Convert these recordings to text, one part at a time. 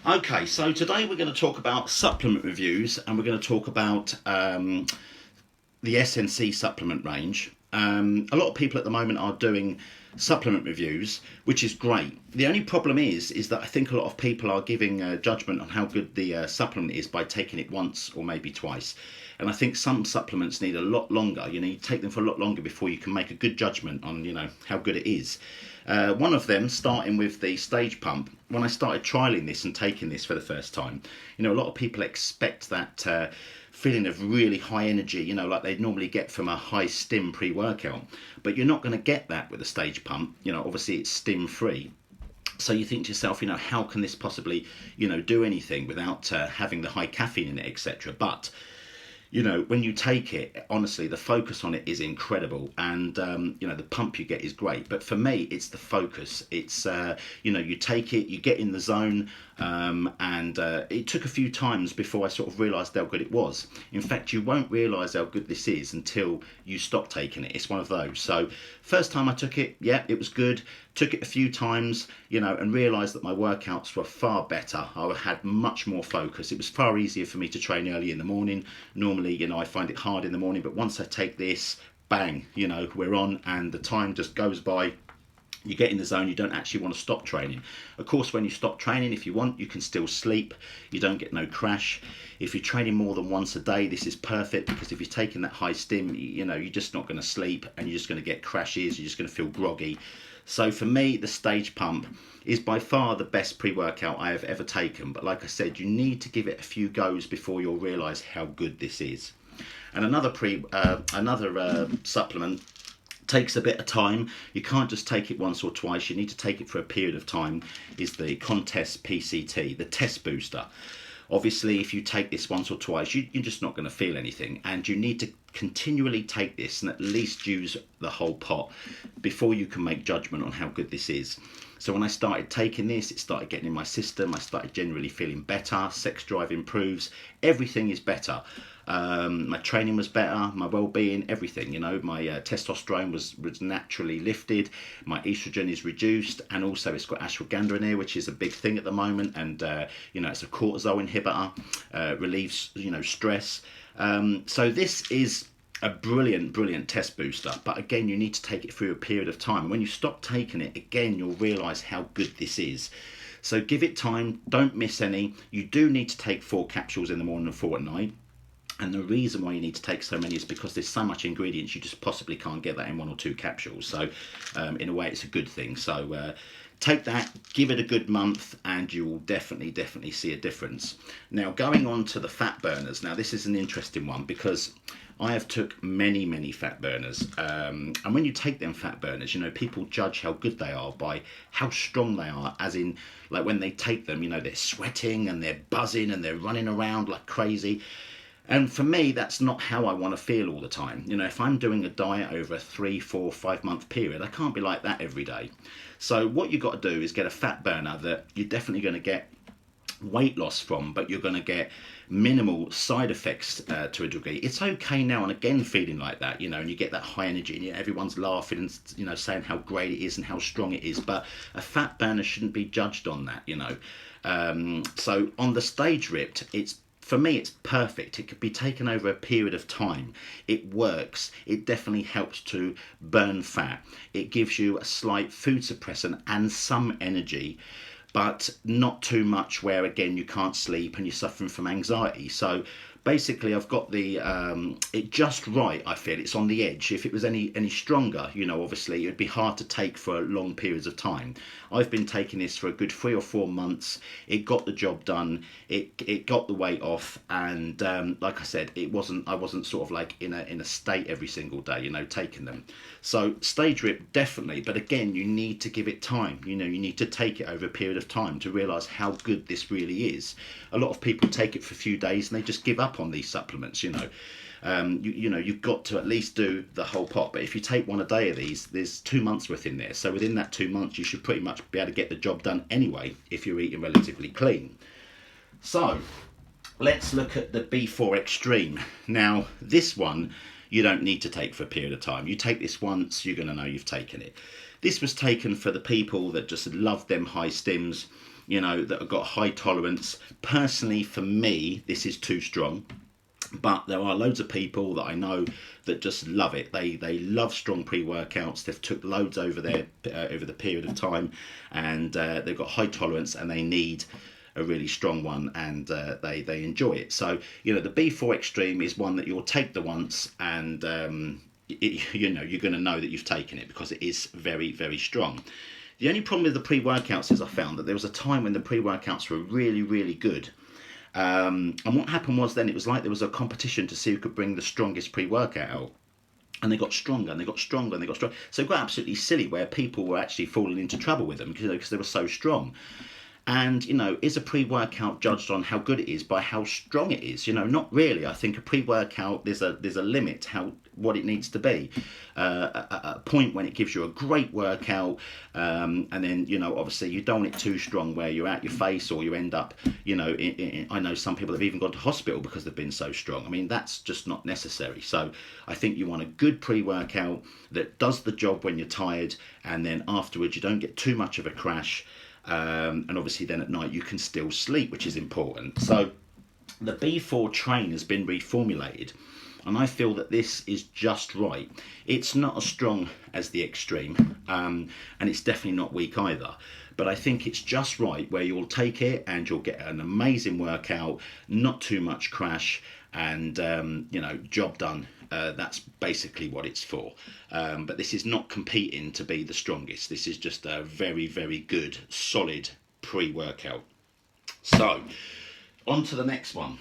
Okay, so today we're going to talk about supplement reviews and we're going to talk about the SNC supplement range. A lot of people at the moment are doing supplement reviews, which is great. The only problem is that I think a lot of people are giving judgment on how good the supplement is by taking it once or maybe twice. And I think some supplements need a lot longer. You take them for a lot longer before you can make a good judgment on, how good it is. One of them, starting with the stage pump, when I started trialing this and taking this for the first time, a lot of people expect that feeling of really high energy, like they'd normally get from a high stim pre-workout. But you're not going to get that with a stage pump. Obviously it's stim free. So you think to yourself, how can this possibly, do anything without having the high caffeine in it, etc. But when you take it, honestly, the focus on it is incredible, and the pump you get is great. But for me, it's the focus. It's you take it, you get in the zone, and it took a few times before I sort of realised how good it was. In fact, you won't realise how good this is until you stop taking it. It's one of those. So first time I took it, yeah, it was good. Took it a few times, and realised that my workouts were far better. I had much more focus. It was far easier for me to train early in the morning. Normally, I find it hard in the morning, but once I take this, bang, we're on, and the time just goes by. You get in the zone, you don't actually want to stop training. Of course, when you stop training, if you want, you can still sleep. You don't get no crash. If you're training more than once a day, this is perfect, because if you're taking that high stim, you're just not going to sleep, and you're just going to get crashes. You're just going to feel groggy. So for me, the stage pump is by far the best pre-workout I have ever taken. But like I said, you need to give it a few goes before you'll realise how good this is. And another supplement takes a bit of time. You can't just take it once or twice. You need to take it for a period of time. Is the Contest PCT, the test booster. Obviously, if you take this once or twice, you're just not going to feel anything, and you need to continually take this and at least use the whole pot before you can make judgment on how good this is. So when I started taking this, it started getting in my system. I started generally feeling better. Sex drive improves. Everything is better. My training was better, my well-being, everything. My testosterone was naturally lifted, my estrogen is reduced, and also it's got ashwagandha in here, which is a big thing at the moment, and it's a cortisol inhibitor, relieves stress. So this is a brilliant test booster, but again, you need to take it through a period of time. When you stop taking it, again, you'll realise how good this is. So give it time, don't miss any. You do need to take 4 capsules in the morning and 4 at night. And the reason why you need to take so many is because there's so much ingredients, you just possibly can't get that in 1 or 2 capsules. So in a way, it's a good thing. So take that, give it a good month, and you will definitely see a difference. Now, going on to the fat burners. Now, this is an interesting one, because I have took many fat burners. And when you take them fat burners, people judge how good they are by how strong they are, as in, like when they take them, they're sweating and they're buzzing and they're running around like crazy. And for me, that's not how I want to feel all the time. If I'm doing a diet over a 3, 4, 5 month period, I can't be like that every day. So what you've got to do is get a fat burner that you're definitely going to get weight loss from, but you're going to get minimal side effects to a degree. It's okay now and again feeling like that, and you get that high energy, and everyone's laughing and saying how great it is and how strong it is. But a fat burner shouldn't be judged on that, So on the stage ripped, for me, it's perfect. It could be taken over a period of time. It works. It definitely helps to burn fat. It gives you a slight food suppressant and some energy, but not too much where, again, you can't sleep and you're suffering from anxiety. So basically, I've got the it just right. I feel it's on the edge. If it was any stronger, obviously it'd be hard to take for long periods of time. I've been taking this for a good 3 or 4 months. It got the job done. It got the weight off, and like I said, I wasn't sort of like in a state every single day, taking them. So stage rip, definitely, but again, you need to give it time. You need to take it over a period of time to realise how good this really is. A lot of people take it for a few days and they just give up on these supplements. You've got to at least do the whole pot. But if you take 1 a day of these, there's 2 months worth in there. So within that 2 months, you should pretty much be able to get the job done anyway if you're eating relatively clean. So let's look at the B4 Extreme. Now, this one you don't need to take for a period of time. You take this once, you're going to know you've taken it. This was taken for the people that just love them high stims. you know, that have got high tolerance. Personally, for me, this is too strong. But there are loads of people that I know that just love it. They love strong pre-workouts. They've took loads over there over the period of time, and they've got high tolerance, and they need a really strong one, and they enjoy it. So, you know, the B4 Extreme is one that you'll take the once, and you know, you're going to know that you've taken it because it is very, very strong. The only problem with the pre-workouts is I found that there was a time when the pre-workouts were really, really good. And what happened was then it was like there was a competition to see who could bring the strongest pre-workout out. And they got stronger and they got stronger and they got stronger. So it got absolutely silly where people were actually falling into trouble with them because they were so strong. And, you know, is a pre-workout judged on how good it is by how strong it is? You know, not really. I think a pre-workout, there's a limit what it needs to be. A point when it gives you a great workout, and then, you know, obviously you don't want it too strong where you're out your face or you end up, you know, I know some people have even gone to hospital because they've been so strong. I mean, that's just not necessary. So I think you want a good pre-workout that does the job when you're tired, and then afterwards you don't get too much of a crash. And obviously then at night you can still sleep, which is important. So the B4 Train has been reformulated, and I feel that this is just right. It's not as strong as the Extreme, and it's definitely not weak either. But I think it's just right where you'll take it and you'll get an amazing workout, not too much crash, and you know, job done. That's basically what it's for. But this is not competing to be the strongest. This is just a very, very good, solid pre-workout. So, on to the next one.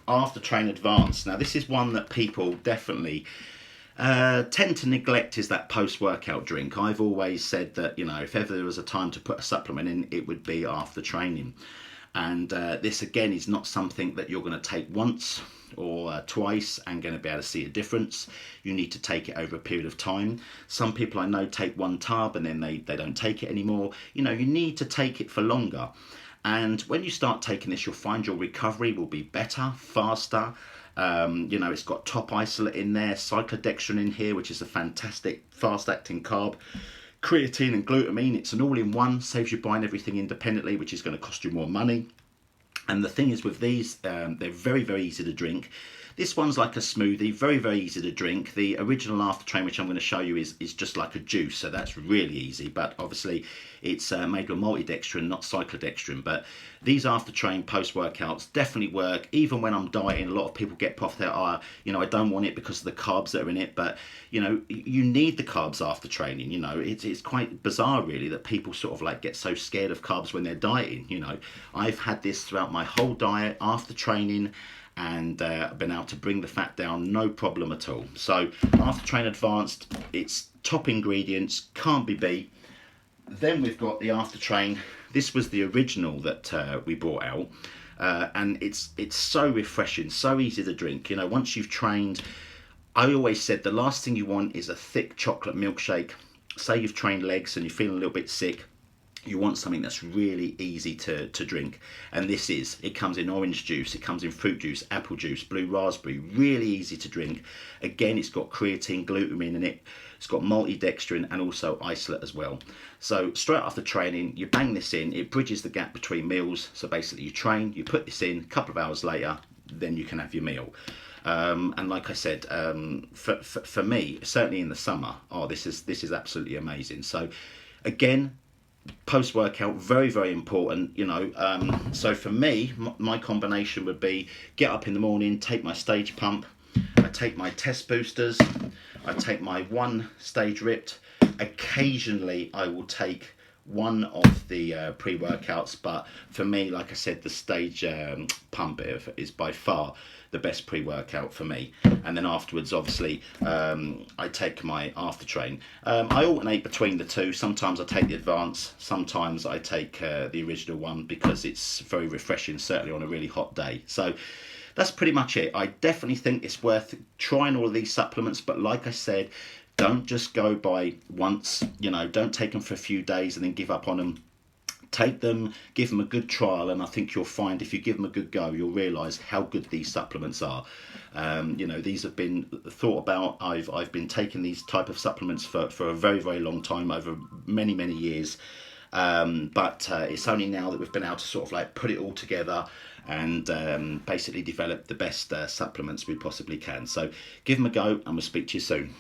After Train Advanced. Now, this is one that people definitely tend to neglect, is that post-workout drink. I've always said that, you know, if ever there was a time to put a supplement in, it would be after training. And this, again, is not something that you're going to take once or twice and going to be able to see a difference. You need to take it over a period of time. Some people I know take one tub and then they don't take it anymore. You know, you need to take it for longer. And when you start taking this, you'll find your recovery will be better, faster. You know, it's got top isolate in there, cyclodextrin in here, which is a fantastic fast-acting carb. Creatine and glutamine, it's an all-in-one, saves you buying everything independently, which is going to cost you more money. And the thing is with these, they're very, very easy to drink. This one's like a smoothie, very, very easy to drink. The original After Train, which I'm going to show you, is just like a juice, so that's really easy. But obviously, it's made with maltodextrin, not cyclodextrin. But these After Train post-workouts definitely work. Even when I'm dieting, a lot of people get off there, you know, I don't want it because of the carbs that are in it. But, you know, you need the carbs after training. You know, it's quite bizarre, really, that people sort of like get so scared of carbs when they're dieting. You know, I've had this throughout my whole diet after training, and I've been able to bring the fat down, no problem at all. So After Train Advanced, it's top ingredients, can't be beat. Then we've got the After Train. This was the original that we brought out, and it's so refreshing, so easy to drink. You know, once you've trained, I always said the last thing you want is a thick chocolate milkshake. Say you've trained legs and you're feeling a little bit sick, you want something that's really easy to drink, and this is. It comes in orange juice, it comes in fruit juice, apple juice, blue raspberry, really easy to drink. Again, it's got creatine, glutamine in it, it's got maltodextrin and also isolate as well. So straight after training, you bang this in, it bridges the gap between meals. So basically you train, you put this in, a couple of hours later, then you can have your meal. And like I said, for me, certainly in the summer, this is absolutely amazing. So again, post-workout, very, very important, you know. So for me, my combination would be get up in the morning, take my stage pump, I take my test boosters, I take my one stage ripped. Occasionally I will take one of the pre-workouts, but for me, like I said, the stage pump is by far the best pre-workout for me. And then afterwards, obviously, I take my After Train. I alternate between the two. Sometimes I take the Advance, sometimes I take the original one, because it's very refreshing, certainly on a really hot day. So that's pretty much it. I definitely think it's worth trying all of these supplements, but like I said, don't just go by once. You know, don't take them for a few days and then give up on them. Take them, give them a good trial, and I think you'll find if you give them a good go, you'll realise how good these supplements are. You know, these have been thought about. I've been taking these type of supplements for a very, very long time, over many, many years. but it's only now that we've been able to sort of like put it all together and basically develop the best supplements we possibly can. So give them a go, and we'll speak to you soon.